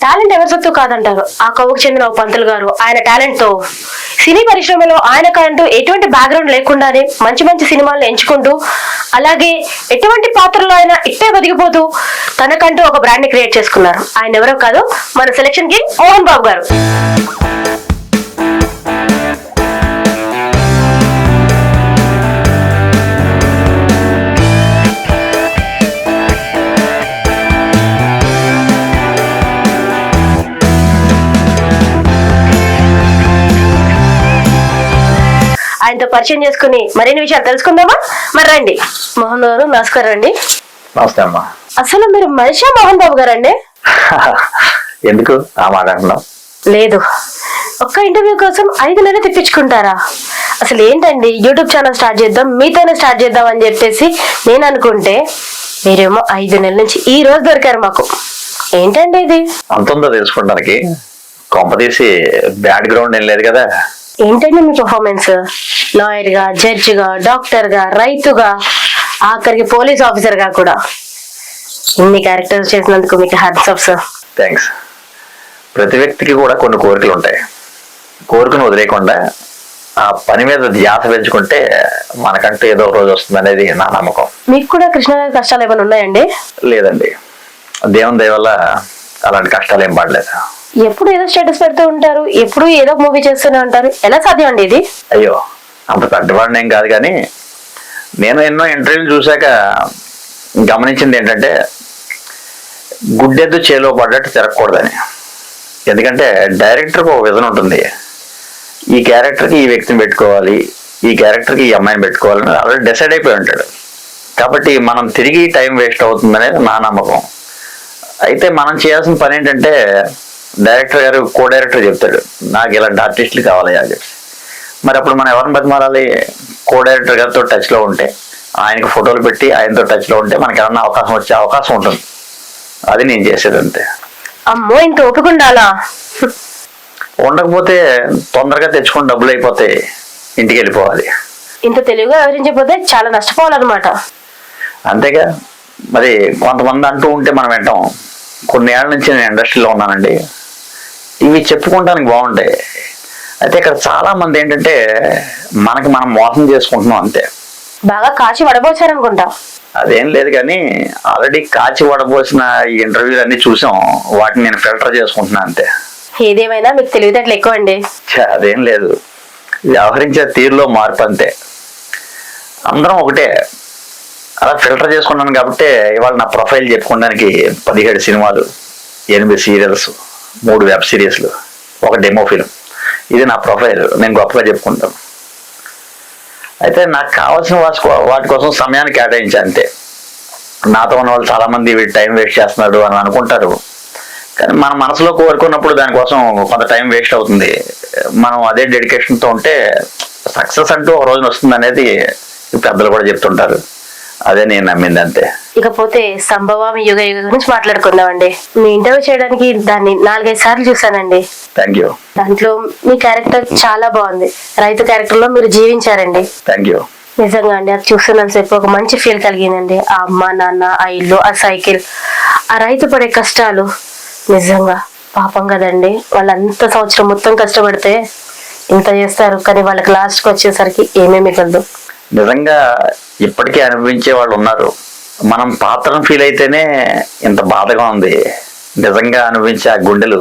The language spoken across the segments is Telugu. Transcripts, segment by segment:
టాలెంట్ ఎవరి సొత్తు కాదంటారు. ఆ కవుకు చెందిన ఓ పంతులు గారు ఆయన టాలెంట్ తో సినీ పరిశ్రమలో ఆయనకంటూ ఎటువంటి బ్యాక్గ్రౌండ్ లేకుండానే మంచి మంచి సినిమాలను ఎంచుకుంటూ, అలాగే ఎటువంటి పాత్రలో అయినా ఇట్టే బతికిపోతూ తనకంటూ ఒక బ్రాండ్ ని క్రియేట్ చేసుకున్నారు. ఆయన ఎవరో కాదు, మన సెలక్షన్ కింగ్ మోహన్ బాబు గారు. ఆయనతో పరిచయం చేసుకుని మరిన్ని విషయాలు తెలుసుకుందామా? మరి రండి. మోహన్ గారు నమస్కారం అండి. నమస్తే అమ్మా. అసలు మీరు మనిషా మోహన్ బాబు గారు అండి? ఎందుకు ఆ మాట అంటున్నావు? లేదు, ఒక్క ఇంటర్వ్యూ కోసం 5 నెలలు తెప్పించుకుంటారా? అసలు ఏంటండి, యూట్యూబ్ ఛానల్ స్టార్ట్ చేద్దాం, మీతోనే స్టార్ట్ చేద్దాం అని చెప్పేసి నేను అనుకుంటే మీరేమో 5 నెలల నుంచి ఈ రోజు దొరికారు మాకు. ఏంటండి ఇది? అంతుందో తెలుసుకోవడానికి కొంపదీసి బ్యాక్ గ్రౌండ్ ఏం లేదు కదా. ఏంటండి మీ పర్ఫార్మెన్స్? లాయర్ గా, జడ్జి గా, డాక్టర్ గా, రైతుగా, ఆఖరికి పోలీస్ ఆఫీసర్ గా కూడా ఇన్ని క్యారెక్టర్స్ చేసినందుకు మీకు హ్యాట్స్ ఆఫ్ సార్. థ్యాంక్స్. ప్రతి వ్యక్తికి కూడా కొన్ని కోరికలు ఉంటాయి. కోరికను వదిలేయకుండా ఆ పని మీద ధ్యాస పెంచుకుంటే మనకంటూ ఏదో ఒక రోజు వస్తుంది అనేది నా నమ్మకం. మీకు కూడా కృష్ణారావు కష్టాలు ఏమైనా ఉన్నాయండి? లేదండి, దేవుని దయ వల్ల అలాంటి కష్టాలు ఏం పడలేదు. ఎప్పుడు ఏదో స్టేటస్ పెడుతూ ఉంటారు, ఎప్పుడు ఏదో మూవీ చేస్తూనే ఉంటారు, ఎలా సాధ్యం అండి ఇది? అయ్యో, అంత పెద్దవాడిని ఏం కాదు, కానీ నేను ఎన్నో ఇంటర్వ్యూలు చూశాక గమనించింది ఏంటంటే గుడ్డెద్దు చేలో పడ్డట్టు తిరగకూడదని. ఎందుకంటే డైరెక్టర్కి ఒక విజన్ ఉంటుంది. ఈ క్యారెక్టర్కి ఈ వ్యక్తిని పెట్టుకోవాలి, ఈ క్యారెక్టర్కి ఈ అమ్మాయిని పెట్టుకోవాలని ఆల్రెడీ డిసైడ్ అయిపోయి ఉంటాడు. కాబట్టి మనం తిరిగి టైం వేస్ట్ అవుతుందనేది నా నమ్మకం. అయితే మనం చేయాల్సిన పని ఏంటంటే, డైరెక్టర్ గారు కో డైరెక్టర్ చెప్తాడు నాకు ఇలాంటి ఆర్టిస్టులు కావాలి అని చెప్పి. మరి అప్పుడు మనం ఎవరిని బతిమాలాలి? కో డైరెక్టర్ గారితో టచ్లో ఉంటే, ఆయనకి ఫోటోలు పెట్టి ఆయనతో టచ్లో ఉంటే మనకి ఏమన్నా అవకాశం వచ్చే అవకాశం ఉంటుంది. అది నేను చేసేది అంతే. అమ్మో, ఇంత ఓపిక ఉండాలా? ఉండకపోతే తొందరగా తెచ్చుకొని డబ్బులు అయిపోతే ఇంటికి వెళ్ళిపోవాలి. ఇంత తెలివిగా వివరించకపోతే చాలా నష్టపోవాలన్నమాట. అంతేగా మరి. కొంతమంది అంటూ ఉంటే మనం వింటాం. కొన్ని ఏళ్ళ నుంచి నేను ఇండస్ట్రీలో ఉన్నానండి, ఇవి చెప్పుకోవడానికి బాగుంటాయి. అయితే ఇక్కడ చాలా మంది ఏంటంటే మనకి మనం మోసం చేసుకుంటున్నాం అంతే. బాగా కాచి వడబోచారనుకుంటా. అదేం లేదు, కానీ ఆల్రెడీ కాచి వడబోసిన ఈ ఇంటర్వ్యూలు అన్ని చూసాం, వాటిని నేను ఫిల్టర్ చేసుకుంటున్నా అంతే. ఏదేమైనా మీకు తెలివితేటలు ఎక్కువ అండి. అదేం లేదు, వ్యవహరించే తీరులో మార్పు అంతే. అందరం ఒకటే, అలా ఫిల్టర్ చేసుకున్నాను కాబట్టి ఇవాళ నా ప్రొఫైల్ చెప్పుకోవడానికి 17 సినిమాలు, 8 సీరియల్స్, 3 వెబ్ సిరీస్లు, 1 డెమో ఫిల్మ్. ఇది నా ప్రొఫైల్, నేను గొప్పగా చెప్పుకుంటాను. అయితే నాకు కావాల్సిన వాటి కోసం సమయాన్ని కేటాయించా అంతే. నాతో ఉన్న వాళ్ళు చాలామంది వీడు టైం వేస్ట్ చేస్తున్నాడు అని అనుకుంటారు, కానీ మన మనసులో కోరుకున్నప్పుడు దానికోసం కొంత టైం వేస్ట్ అవుతుంది. మనం అదే డెడికేషన్తో ఉంటే సక్సెస్ అంటూ ఒక రోజున వస్తుంది అనేది పెద్దలు కూడా చెప్తుంటారు. అదే నేను నమ్మింది అంతే. ఇకపోతే సంభవం యుగ యుగ గురించి మాట్లాడుకుందామండి. మీ ఇంటర్వ్యూ చేయడానికి దాన్ని 4-5 సార్లు చూసానండి. Thank you. దాంట్లో మీ క్యారెక్టర్ చాలా బాగుంది. రైతు క్యారెక్టర్ లో మీరు జీవించారండి. Thank you. నిజంగా అండి, అది చూస్తున్నంతసేపు ఒక మంచి ఫీల్ కలిగిందండి. ఆ అమ్మ నాన్న, ఆ ఇల్లు, ఆ సైకిల్, ఆ రైతు పడే కష్టాలు, నిజంగా పాపం కదండి. వాళ్ళంత సంవత్సరం మొత్తం కష్టపడితే ఇంత చేస్తారు, కానీ వాళ్ళకి లాస్ట్కి వచ్చేసరికి ఏమీ మిగలదు. నిజంగా ఇప్పటికీ అనుభవించే వాళ్ళు ఉన్నారు. మనం పాత్రను ఫీల్ అయితేనే ఇంత బాధగా ఉంది. నిజంగా అనుభవించే ఆ గుండెలు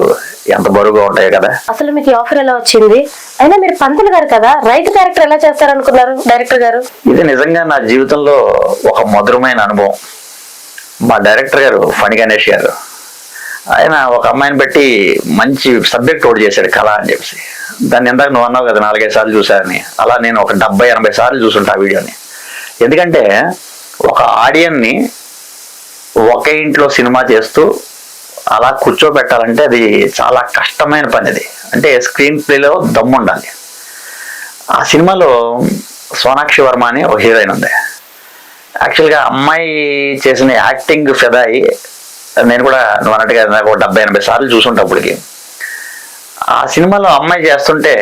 ఎంత బరువుగా ఉంటాయి కదా. అసలు మీకు ఆఫర్ ఎలా వచ్చింది? అయినా మీరు పంతులు గారు కదా, రైతు క్యారెక్టర్ ఎలా చేస్తారనుకున్నారు డైరెక్టర్ గారు? ఇది నిజంగా నా జీవితంలో ఒక మధురమైన అనుభవం. మా డైరెక్టర్ గారు ఫణి గణేష్ గారు, ఆయన ఒక అమ్మాయిని పెట్టి మంచి సబ్జెక్ట్ ఒకటి చేశాడు, కళ అని చెప్పి. దాన్ని ఇందాక నువ్వు అన్నావు కదా 4-5 సార్లు చూశారని, అలా నేను ఒక 70-80 సార్లు చూసుంటా ఆ వీడియోని. ఎందుకంటే ఒక ఆడియన్ని ఒకే ఇంట్లో సినిమా చేస్తూ అలా కూర్చోబెట్టాలంటే అది చాలా కష్టమైన పని. అది అంటే స్క్రీన్ ప్లేలో దమ్ము ఉండాలి. ఆ సినిమాలో సోనాక్షి వర్మ అని ఒక హీరోయిన్ ఉంది. యాక్చువల్గా అమ్మాయి చేసిన యాక్టింగ్ ఫెదాయి నేను కూడా నువ్వు అన్నట్టుగా నాకు 70-80 సార్లు చూసుంటప్పటికి. ఆ సినిమాలో అమ్మాయి చేస్తుంటే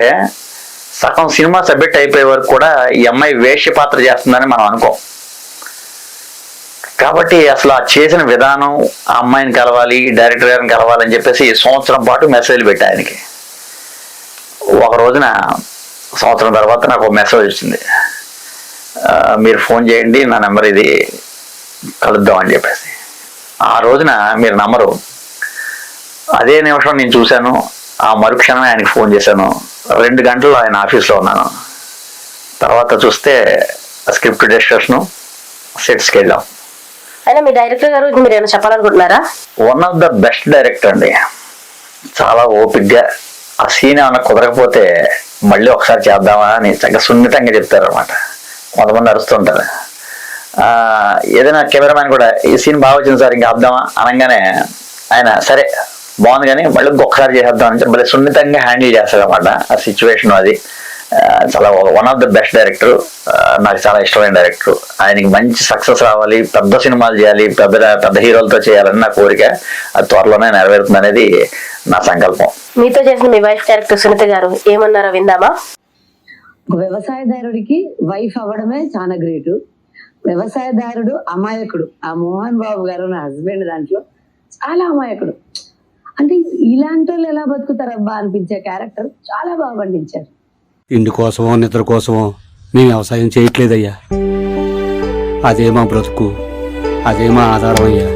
సగం సినిమా సబ్మిట్ అయిపోయే వరకు కూడా ఈ అమ్మాయి వేష్య పాత్ర చేస్తుందని మనం అనుకోం. కాబట్టి అసలు ఆ చేసిన విధానం, ఆ అమ్మాయిని కలవాలి, డైరెక్టర్ గారిని కలవాలని చెప్పేసి సంవత్సరం పాటు మెసేజ్లు పెట్టా ఆయనకి. ఒక రోజున సంవత్సరం తర్వాత నాకు ఒక మెసేజ్ వచ్చింది, మీరు ఫోన్ చేయండి, నా నెంబర్ ఇది, కలుద్దాం అని చెప్పేసి. ఆ రోజున మీరు నమ్మరు, అదే నిమిషం నేను చూశాను, ఆ మరుక్షణమే ఆయనకి ఫోన్ చేశాను. 2 గంటలు ఆయన ఆఫీస్లో ఉన్నాను. తర్వాత చూస్తే స్క్రిప్ట్ డిస్కషను, సెట్స్కి వెళ్ళాం. అయినా మీ డైరెక్టర్ గారు మీరు ఏమైనా చెప్పాలనుకుంటున్నారా? One of the best director అండి. చాలా ఓపిక్గా ఆ సీన్ ఏమైనా కుదరకపోతే మళ్ళీ ఒకసారి చేద్దామా అని చక్కగా సున్నితంగా చెప్తారు అనమాట. కొంతమంది అరుస్తుంటారు. ఏదైనా కెమెరామ్యాన్ కూడా ఈ సీన్ బాగా వచ్చింది సార్, ఇంకా ఆపుదామా అనగానే ఆయన సరే బాగుంది కానీ మళ్ళీ ఇంకొకసారి చేసేద్దాం అని చెప్పి సున్నితంగా హ్యాండిల్ చేస్తారు అనమాట ఆ సిచ్యువేషన్. అది చాలా one of the best director, నాకు చాలా ఇష్టమైన డైరెక్టర్. ఆయనకి మంచి సక్సెస్ రావాలి, పెద్ద సినిమాలు చేయాలి, పెద్ద హీరోలతో చేయాలని నా కోరిక. అది త్వరలోనే నెరవేరుతుంది అనేది నా సంకల్పం. మీతో చేసిన మీ వైఫ్ క్యారెక్టర్ సునీత గారు ఏమన్నారో విందామా? ఒక వ్యవసాయదారుడికి వైఫ్ అవ్వడమే చాలా గ్రేట్. వ్యవసాయదారుడు అమాయకుడు. ఆ మోహన్ బాబు గారు నా హస్బెండ్ దాంట్లో చాలా అమాయకుడు. అంటే ఇలాంటి వాళ్ళు ఎలా బతుకుతారబ్బా అనిపించే క్యారెక్టర్ చాలా బాగా పండించారు. ఇంటి కోసమో నిద్ర కోసమో మేము వ్యవసాయం చేయట్లేదయ్యా. అదే మా బ్రతుకు, అదే మా ఆధారం అయ్యా.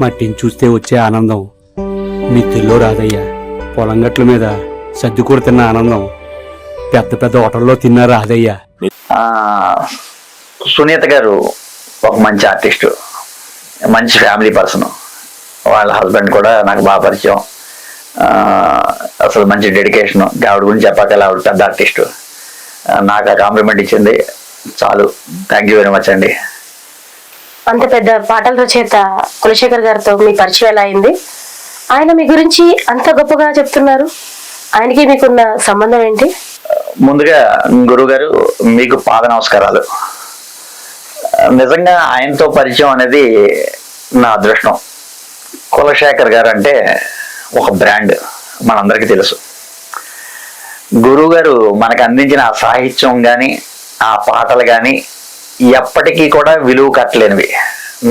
మట్టిని చూస్తే వచ్చే ఆనందం మిత్తిల్లో రాదయ్యా. పొలం గట్ల మీద సర్దికూర తిన్న ఆనందం పెద్ద పెద్ద హోటల్లో తిన్నా రాదయ్యా. సునీత గారు ఒక మంచి ఆర్టిస్టు, మంచి ఫ్యామిలీ పర్సన్. వాళ్ళ హస్బెండ్ కూడా నాకు బాగా పరిచయం. అసలు మంచి డెడికేషన్. ఆవిడ గురించి చెప్పాకలా ఆవిడ పెద్ద ఆర్టిస్టు. నాకు ఆ కాంప్లిమెంట్ ఇచ్చింది చాలు. థ్యాంక్ యూ వెరీ మచ్ అండి. అంత పెద్ద పాటల రచయిత కులశేఖర్ గారితో మీ పరిచయం ఎలా అయింది? ఆయన మీ గురించి అంత గొప్పగా చెప్తున్నారు, ఆయనకి మీకున్న సంబంధం ఏంటి? ముందుగా గురువు గారు మీకు పాద నమస్కారాలు. నిజంగా ఆయనతో పరిచయం అనేది నా అదృష్టం. కులశేఖర్ గారు అంటే ఒక బ్రాండ్, మనందరికీ తెలుసు. గురువు గారు మనకు అందించిన ఆ సాహిత్యం కానీ ఆ పాటలు కానీ ఎప్పటికీ కూడా విలువ కట్టలేనివి.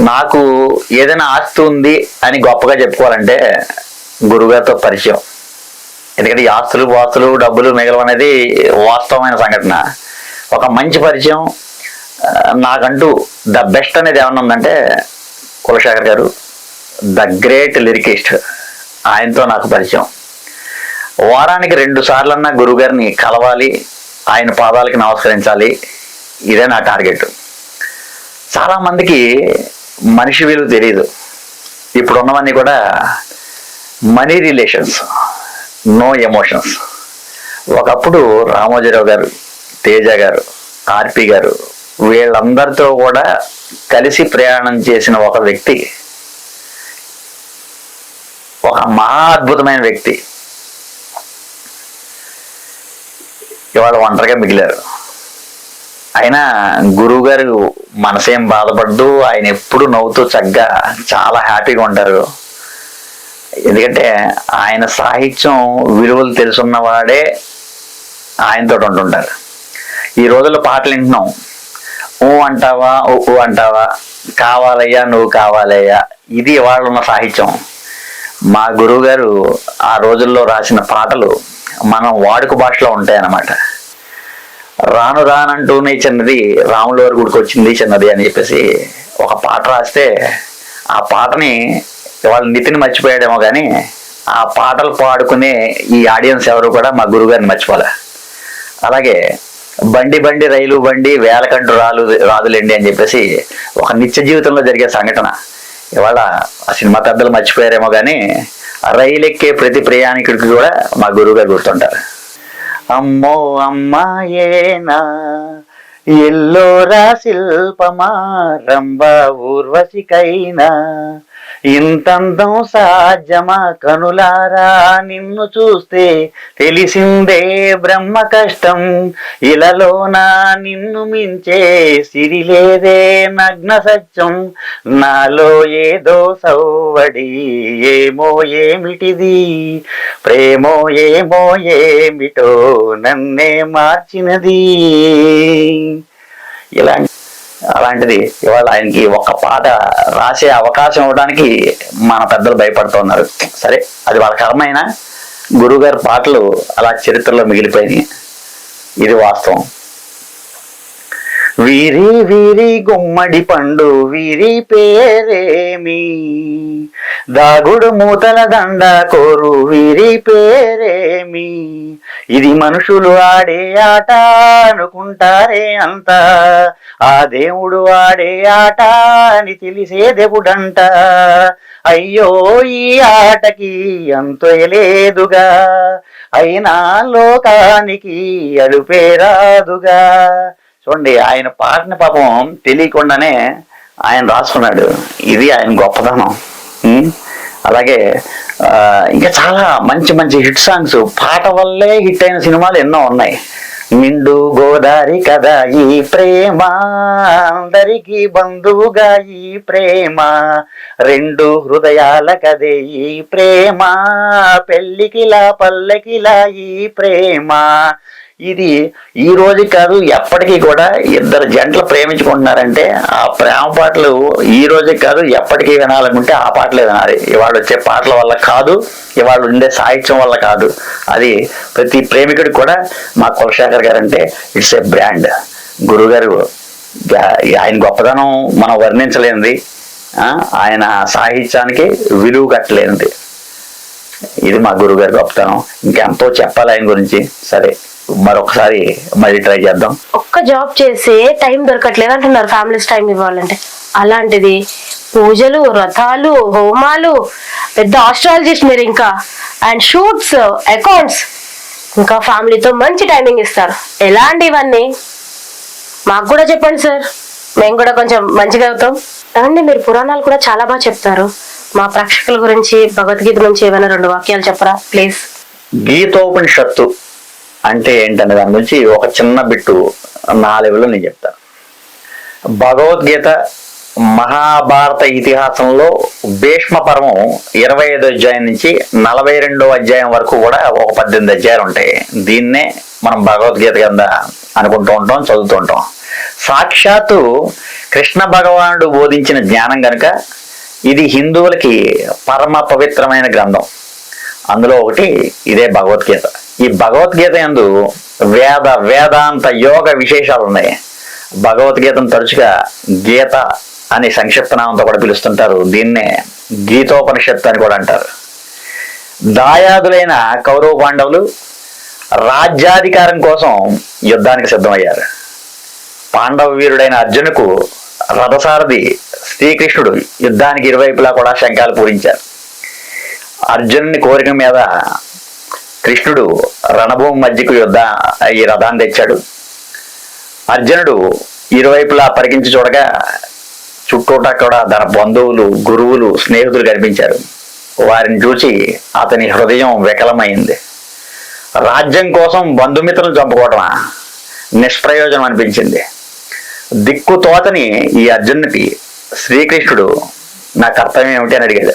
నాకు ఏదైనా ఆస్తి ఉంది అని గొప్పగా చెప్పుకోవాలంటే గురువుగారితో పరిచయం. ఎందుకంటే ఈ ఆస్తులు పాస్తులు డబ్బులు మిగలడం అనేది వాస్తవమైన సంఘటన. ఒక మంచి పరిచయం నాకంటూ ద బెస్ట్ అనేది ఏమన్నా ఉందంటే కులశేఖర్ గారు, ద గ్రేట్ లిరికిస్ట్. ఆయనతో నాకు పరిచయం. వారానికి 2 సార్లన్నా గురువుగారిని కలవాలి, ఆయన పాదాలకి నమస్కరించాలి. ఇదే నా టార్గెట్. చాలామందికి మనిషి విలువ తెలియదు. ఇప్పుడున్నవన్నీ కూడా మనీ రిలేషన్స్, నో ఎమోషన్స్. ఒకప్పుడు రామోజీరావు గారు, తేజ గారు, ఆర్పి గారు వీళ్ళందరితో కూడా కలిసి ప్రయాణం చేసిన ఒక వ్యక్తి, ఒక మహా అద్భుతమైన వ్యక్తి ఇవాళ ఒంటరిగా మిగిలారు. అయినా గురువు గారు మనసేం బాధపడ్డు, ఆయన ఎప్పుడు నవ్వుతూ చక్కగా చాలా హ్యాపీగా ఉంటారు. ఎందుకంటే ఆయన సాహిత్యం విలువలు తెలుసున్నవాడే ఆయనతో ఉంటుంటారు. ఈ రోజుల్లో పాటలు వింటున్నాం, ఊ అంటావా ఊ అంటావా, కావాలయ్యా నువ్వు కావాలయ్యా, ఇది ఇవాళ ఉన్న సాహిత్యం. మా గురువు గారు ఆ రోజుల్లో రాసిన పాటలు మనం వాడుక భాషలో ఉంటాయన్నమాట. రాను రానంటూనే చిన్నది రాముల వారి గుడికి వచ్చింది చిన్నది అని చెప్పేసి ఒక పాట రాస్తే ఆ పాటని ఇవాళ నితిని మర్చిపోయాడేమో కానీ ఆ పాటలు పాడుకునే ఈ ఆడియన్స్ ఎవరు కూడా మా గురువుగారిని మర్చిపోలే. అలాగే బండి బండి రైలు బండి వేలకంటూ రాదులేండి అని చెప్పేసి ఒక నిత్య జీవితంలో జరిగే సంఘటన ఇవాళ ఆ సినిమా పెద్దలు మర్చిపోయారేమో కానీ రైలు ఎక్కే ప్రతి ప్రయాణికుడికి కూడా మా గురువుగారు గుర్తుంటారు. అమ్మో అమ్మాయేనా ఎల్లోరా శిల్పమా రంభా ఊర్వశికైనా ఇంతందం సాధ్యమా కనులారా నిన్ను చూస్తే తెలిసిందే బ్రహ్మ కష్టం ఇలలోన నిన్ను మించే సిరిలేదే నగ్న సత్యం నాలో ఏదో సౌవడి ఏమో ఏమిటిది ప్రేమో ఏమో ఏమిటో నన్నే మార్చినది. ఇలా అలాంటిది ఇవాళ ఆయనకి ఒక పాట రాసే అవకాశం ఇవ్వడానికి మన పెద్దలు భయపడుతున్నారు. సరే, అది వాళ్ళ కర్మైనా గురువుగారి పాటలు అలా చరిత్రలో మిగిలిపోయినాయి. ఇది వాస్తవం. వీరి వీరి గుమ్మడి పండు వీరి పేరేమి, దాగుడు మూతల దండ కోరు వీరి పేరేమి, ఇది మనుషులు ఆడే ఆట అనుకుంటారే అంతా, ఆ దేవుడు ఆడే ఆట అని తెలిసే దేవుడంట, అయ్యో ఈ ఆటకి అంతే లేదుగా, అయినా లోకానికి అలుపేరాదుగా. చూడండి, ఆయన పాటని పాపం తెలియకుండానే ఆయన రాసుకున్నాడు. ఇది ఆయన గొప్పతనం. అలాగే ఇంకా చాలా మంచి మంచి హిట్ సాంగ్స్ పాట వల్లే హిట్ అయిన సినిమాలు ఎన్నో ఉన్నాయి. నిండు గోదారి కదా ఈ ప్రేమ, అందరికీ బంధువుగా ఈ ప్రేమ, రెండు హృదయాల కదే ఈ ప్రేమ, పెళ్ళికిలా పల్లెకిలా ఈ ప్రేమ. ఇది ఈ రోజు కాదు, ఎప్పటికీ కూడా ఇద్దరు జంటలు ప్రేమించుకుంటున్నారంటే ఆ ప్రేమ పాటలు ఈ రోజు కాదు, ఎప్పటికీ వినాలనుకుంటే ఆ పాటలే వినాలి. ఇవాళ వచ్చే పాటల వల్ల కాదు, ఇవాళ ఉండే సాహిత్యం వల్ల కాదు. అది ప్రతి ప్రేమికుడికి కూడా మా కులశేఖర్ గారు అంటే ఇట్స్ ఏ బ్రాండ్. గురువుగారు ఆయన గొప్పతనం మనం వర్ణించలేనిది, ఆయన సాహిత్యానికి విలువ కట్టలేనిది. ఇది మా గురువుగారి గొప్పతనం. ఇంకెంతో చెప్పాలి ఆయన గురించి. సరే, మరొకసారి మళ్ళీ ట్రై చేద్దాం. ఒక్క జాబ్ చేసే టైం దొరకట్లేదు అంటున్నారు ఫ్యామిలీస్ టైం ఇవ్వాలంటే. అలాంటిది పూజలు, వ్రతాలు, హోమాలు, పెద్ద ఆస్ట్రాలజిస్ట్ మీరు, ఇంకా అండ్ షూట్స్, అకౌంట్స్, ఇంకా ఫ్యామిలీతో మంచి టైమింగ్ ఇస్తారు. ఎలా అండి ఇవన్నీ? మాకు కూడా చెప్పండి సార్, మేము కూడా కొంచెం మంచిగా అవుతాం. అండి మీరు పురాణాలు కూడా చాలా బాగా చెప్తారు. మా ప్రేక్షకుల గురించి భగవద్గీత నుంచి ఏమైనా 2 వాక్యాలు చెప్పరా ప్లీజ్? గీతోపనిషత్తు అంటే ఏంటనే దాని గురించి ఒక చిన్న బిట్టు నా లెవెల్లో నేను చెప్తాను. భగవద్గీత మహాభారత ఇతిహాసంలో భీష్మ పర్వం 25వ అధ్యాయం నుంచి 42వ అధ్యాయం వరకు కూడా ఒక 18 అధ్యాయాలు ఉంటాయి. దీన్నే మనం భగవద్గీత కింద అనుకుంటూ ఉంటాం, చదువుతూ ఉంటాం. సాక్షాత్తు కృష్ణ భగవానుడు బోధించిన జ్ఞానం కనుక ఇది హిందువులకి పరమ పవిత్రమైన గ్రంథం. అందులో ఒకటి ఇదే భగవద్గీత. ఈ భగవద్గీత యందు వేదాంత యోగ విశేషాలు ఉన్నాయి. భగవద్గీతను తరచుగా గీత అని సంక్షిప్త నామంతో కూడా పిలుస్తుంటారు. దీన్నే గీతోపనిషత్తు అని కూడా అంటారు. దాయాదులైన కౌరవ పాండవులు రాజ్యాధికారం కోసం యుద్ధానికి సిద్ధమయ్యారు. పాండవ వీరుడైన అర్జునుకు రథసారథి శ్రీకృష్ణుడు యుద్ధానికి ఇరువైపులా కూడా శంఖాలు పూరించారు. అర్జునుని కోరిక మీద కృష్ణుడు రణభూమి మధ్యకు ఈ రథాన్ని తెచ్చాడు. అర్జునుడు ఇరువైపులా పరికించి చూడగా చుట్టూట కూడా తన బంధువులు, గురువులు, స్నేహితులు కనిపించారు. వారిని చూసి అతని హృదయం వికలమైంది. రాజ్యం కోసం బంధుమిత్రులను చంపుకోవటమా, నిష్ప్రయోజనం అనిపించింది. దిక్కు తోతని ఈ అర్జునుడికి శ్రీకృష్ణుడు నా కర్తవ్యం ఏమిటి అని అడిగాడు.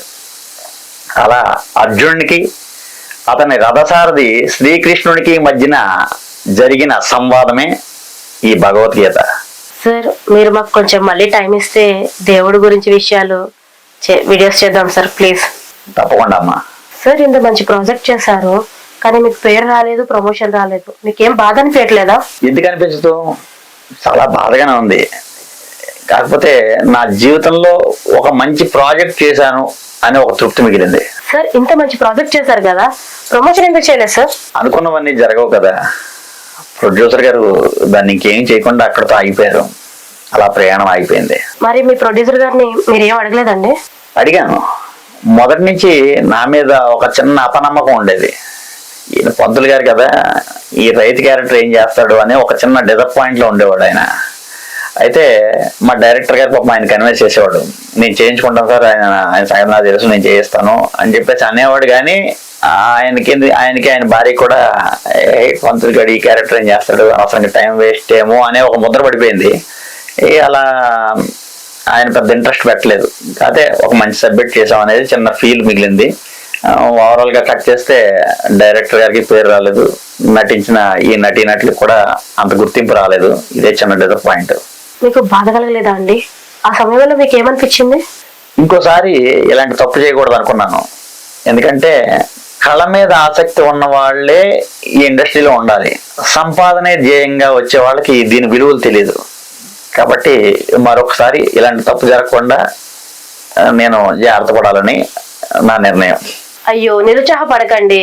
అలా అర్జునుడికి అతని రథసారథి శ్రీకృష్ణుడికి మధ్యన జరిగిన సంవాదమే ఈ భగవద్గీత. సార్ మీరు మాకు కొంచెం మళ్ళీ టైం ఇస్తే దేవుడి గురించి విషయాలు వీడియోస్ చేద్దాం సార్ ప్లీజ్. తప్పకుండా అమ్మా. సార్ ఇంత మంచి ప్రాజెక్ట్ చేశారు, కానీ మీకు పేరు రాలేదు, ప్రమోషన్ రాలేదు. మీకేం బాధ అనిపించట్లేదా? ఎందుకు అనిపించదు? చాలా బాధగానే ఉంది. కాకపోతే నా జీవితంలో ఒక మంచి ప్రాజెక్ట్ చేశాను అని ఒక తృప్తి మిగిలింది. సార్ ఇంత మంచి ప్రాజెక్ట్ చేశారు కదా, ప్రమోషన్ ఎందుకు చేయలేదు సార్? అనుకున్నవన్నీ జరగవు కదా. ప్రొడ్యూసర్ గారు దాన్ని ఇంకేం చేయకుండా అక్కడితో ఆగిపోయారు. అలా ప్రయాణం ఆగిపోయింది. మరి మీ ప్రొడ్యూసర్ గారిని మీరేం అడగలేదండి? అడిగాను. మొదటి నుంచి నా మీద ఒక చిన్న అపనమ్మకం ఉండేది. ఈయన పంతులు గారు కదా, ఈ రైతు క్యారెక్టర్ ఏం చేస్తాడు అని ఒక చిన్న డిసప్పాయింట్ లో ఉండేవాడు ఆయన. అయితే మా డైరెక్టర్ గారు పాపం ఆయన కన్విన్స్ చేసేవాడు. నేను చేయించుకుంటాను సార్, ఆయన సంగతి నాకు తెలుసు, నేను చేయిస్తాను అని చెప్పేసి అనేవాడు. కానీ ఆయనకి ఆయన భార్య కూడా పంతులు గారు ఈ క్యారెక్టర్ ఏం చేస్తాడు, అనవసరంగా టైం వేస్ట్ ఏమో అనే ఒక ముద్ర పడిపోయింది. అలా ఆయన పెద్ద ఇంట్రెస్ట్ పెట్టలేదు. అయితే ఒక మంచి సబ్జెక్ట్ చేసాం అనేది చిన్న ఫీల్ మిగిలింది. ఓవరాల్ గా కట్ చేస్తే డైరెక్టర్ గారికి పేరు రాలేదు, నటించిన ఈ నటీనటులకు కూడా అంత గుర్తింపు రాలేదు. ఇదే చిన్న డిసప్పాయింట్. మీకు బాధ కలగలేదా అండి? ఆ సమయంలో మీకు ఏమనిపించింది? ఇంకోసారి ఇలాంటి తప్పు చేయకూడదు అనుకున్నాను. ఎందుకంటే కళ మీద ఆసక్తి ఉన్న వాళ్ళే ఈ ఇండస్ట్రీలో ఉండాలి. సంపాదనే ధ్యేయంగా వచ్చే వాళ్ళకి దీని విలువలు తెలియదు. కాబట్టి మరొకసారి ఇలాంటి తప్పు జరగకుండా నేను జాగ్రత్త పడాలని నా నిర్ణయం. అయ్యో, నిరుత్సాహపడకండి.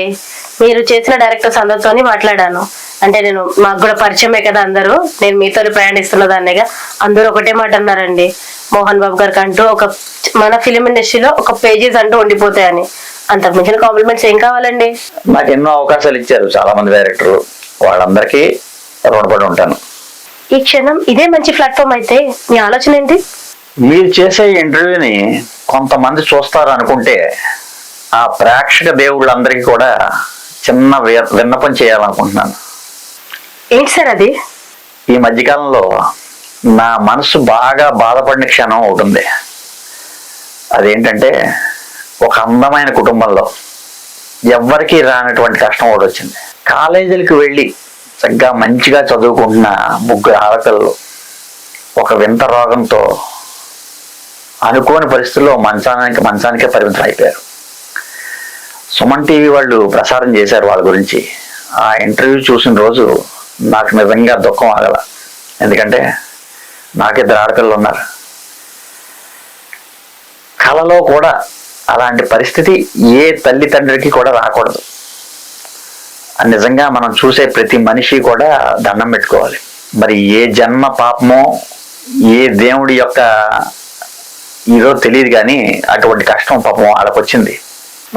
మీరు చేసిన డైరెక్టర్స్ అందరితో మాట్లాడాను. అంటే నేను మాకు కూడా పరిచయమే కదా అందరూ, నేను మీతో ప్రయాణిస్తున్న దాన్నిగా. అందరూ ఒకటే మాట అన్నారండి, మోహన్ బాబు గారికి అంటూ ఒక మన ఫిలిం ఇండస్ట్రీలో ఒక పేజెస్ అంటూ ఉండిపోతాయని. అంతకు మించిన కాంప్లిమెంట్స్ ఏం కావాలండి? నాకు ఎన్నో అవకాశాలు ఇచ్చారు చాలా మంది డైరెక్టర్లు, వాళ్ళందరికీ రుణపడి ఉంటాను. ఈ క్షణం ఇదే మంచి ప్లాట్ఫామ్ అయితే మీ ఆలోచన ఏంటి? మీరు చేసే ఇంటర్వ్యూని కొంతమంది చూస్తారు అనుకుంటే ఆ ప్రేక్షక దేవుళ్ళందరికీ కూడా చిన్న విన్నపం చేయాలనుకుంటున్నాను. ఏంటి సార్ అది? ఈ మధ్యకాలంలో నా మనసు బాగా బాధపడిన క్షణం ఒకటి ఉంది. అదేంటంటే ఒక అందమైన కుటుంబంలో ఎవ్వరికీ రానటువంటి కష్టం ఒకటి వచ్చింది. కాలేజీలకు వెళ్ళి చక్కగా మంచిగా చదువుకుంటున్న 3 ఆడపిల్లలు ఒక వింత రోగంతో అనుకోని పరిస్థితుల్లో మంచానికే పరిమితం అయిపోయారు. సుమన్ టీవీ వాళ్ళు ప్రసారం చేశారు వాళ్ళ గురించి. ఆ ఇంటర్వ్యూ చూసిన రోజు నాకు నిజంగా దుఃఖం ఆగల. ఎందుకంటే నాకు 2 ఆడపిల్లలు ఉన్నారు. కళలో కూడా అలాంటి పరిస్థితి ఏ తల్లిదండ్రికి కూడా రాకూడదు. నిజంగా మనం చూసే ప్రతి మనిషి కూడా దండం పెట్టుకోవాలి. మరి ఏ జన్మ పాపమో ఏ దేవుడి యొక్క ఇదో తెలియదు, కానీ అటువంటి కష్టం పాపం వాళ్ళకు వచ్చింది.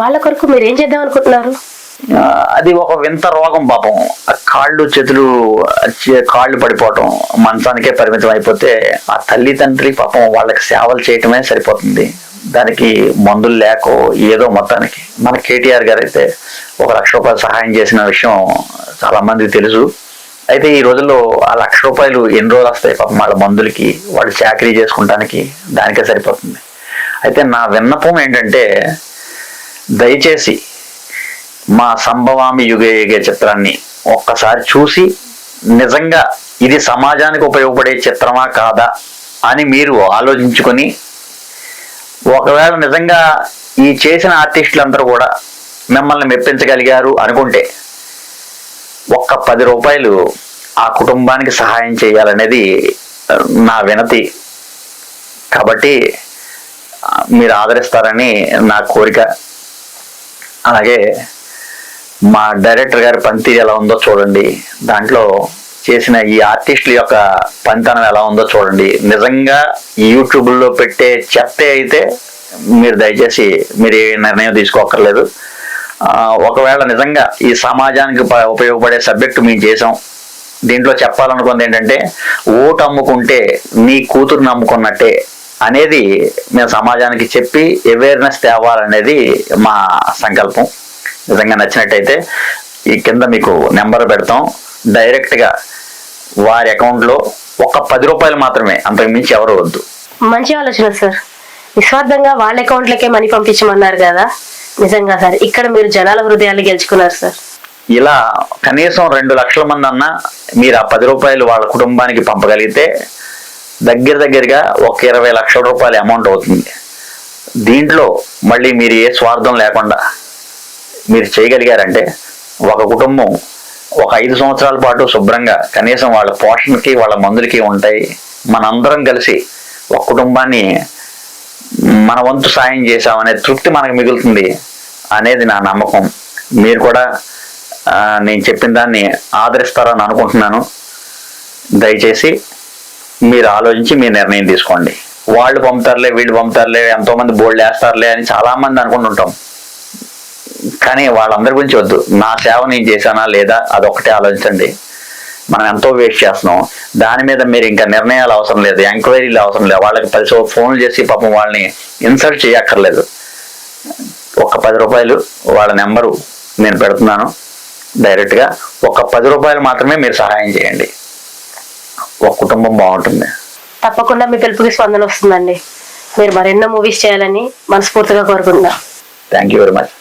వాళ్ళ కొరకు మీరు ఏం చేద్దాం అనుకుంటున్నారు? అది ఒక వింత రోగం పాపం. కాళ్ళు చేతులు కాళ్ళు పడిపోవటం, మంచానికే పరిమితం అయిపోతే ఆ తల్లిదండ్రి పాపం వాళ్ళకి సేవలు చేయటమే సరిపోతుంది. దానికి మందులు లేకో ఏదో మొత్తానికి మన కేటీఆర్ గారు అయితే 1 లక్ష రూపాయలు సహాయం చేసిన విషయం చాలా మందికి తెలుసు. అయితే ఈ రోజుల్లో ఆ 1 లక్ష రూపాయలు ఎన్ని రోజులు వస్తాయి పాపం వాళ్ళ మందులకి, వాళ్ళు చాకరీ చేసుకుంటానికి, దానికే సరిపోతుంది. అయితే నా విన్నపం ఏంటంటే, దయచేసి మా సంభవామి యుగే యుగే చిత్రాన్ని ఒక్కసారి చూసి నిజంగా ఇది సమాజానికి ఉపయోగపడే చిత్రమా కాదా అని మీరు ఆలోచించుకొని, ఒకవేళ నిజంగా ఈ చేసిన ఆర్టిస్టులందరూ కూడా మిమ్మల్ని మెప్పించగలిగారు అనుకుంటే ఒక్క 10 రూపాయలు ఆ కుటుంబానికి సహాయం చేయాలనేది నా వినతి. కాబట్టి మీరు ఆదరిస్తారని నా కోరిక. అలాగే మా డైరెక్టర్ గారి పనితీరు ఎలా ఉందో చూడండి, దాంట్లో చేసిన ఈ ఆర్టిస్టుల యొక్క పనితనం ఎలా ఉందో చూడండి. నిజంగా యూట్యూబ్లో పెట్టే చెత్తే అయితే మీరు దయచేసి మీరు ఏ నిర్ణయం తీసుకోక్కర్లేదు. ఒకవేళ నిజంగా ఈ సమాజానికి ఉపయోగపడే సబ్జెక్టు మేము చేసాం, దీంట్లో చెప్పాలనుకుంది ఏంటంటే, ఓటు అమ్ముకుంటే నీ కూతురు నమ్ముకున్నట్టే అనేది మేము సమాజానికి చెప్పి అవేర్నెస్ తేవాలనేది మా సంకల్పం. నిజంగా నచ్చినట్టయితే ఈ కింద మీకు నెంబర్ పెడతాం, డైరెక్ట్గా వారి అకౌంట్లో ఒక 10 రూపాయలు మాత్రమే, అంతకు మించి ఎవరు వద్దు. మంచి ఆలోచన సార్. నిస్వార్థంగా వాళ్ళ అకౌంట్లకే మనీ పంపించమన్నారు కదా, నిజంగా సార్ ఇక్కడ మీరు జనాల హృదయాలు గెలుచుకున్నారు సార్. ఇలా కనీసం 2 లక్షల మంది అన్నా మీరు ఆ 10 రూపాయలు వాళ్ళ కుటుంబానికి పంపగలిగితే దగ్గరగా ఒక 20 లక్షల రూపాయల అమౌంట్ అవుతుంది. దీంట్లో మళ్ళీ మీరు ఏ స్వార్థం లేకుండా మీరు చేయగలిగారంటే ఒక కుటుంబం ఒక 5 సంవత్సరాల పాటు శుభ్రంగా కనీసం వాళ్ళ పోషణకి వాళ్ళ మందులకి ఉంటాయి. మనందరం కలిసి ఒక కుటుంబాన్ని మన వంతు సాయం చేశామనే తృప్తి మనకు మిగులుతుంది అనేది నా నమ్మకం. మీరు కూడా నేను చెప్పిన దాన్ని ఆదరిస్తారని అనుకుంటున్నాను. దయచేసి మీరు ఆలోచించి మీ నిర్ణయం తీసుకోండి. వాళ్ళు పంపుతారులే, వీళ్ళు పంపుతారులే, ఎంతోమంది బోల్డ్ వేస్తారులే అని చాలామంది అనుకుంటుంటాం. కానీ వాళ్ళందరి గురించి వద్దు. నా సేవ నేను చేశానా లేదా అదొక్కటే ఆలోచించండి. మనం ఎంతో వేస్ట్ చేస్తున్నాం. దాని మీద మీరు ఇంకా నిర్ణయాలు అవసరం లేదు, ఎంక్వైరీలు అవసరం లేదు. వాళ్ళకి 10 ఫోన్లు చేసి పాపం వాళ్ళని ఇన్సల్ట్ చేయక్కర్లేదు. ఒక 10 రూపాయలు వాళ్ళ నెంబరు నేను పెడుతున్నాను. డైరెక్ట్గా ఒక 10 రూపాయలు మాత్రమే మీరు సహాయం చేయండి. ఒక కుటుంబం బాగుంటుంది. తప్పకుండా మీ పిలుపుకి స్పందన వస్తుందండి. మీరు మరెన్నో మూవీస్ చేయాలని మనస్ఫూర్తిగా కోరుకుంటున్నా. Thank you very much.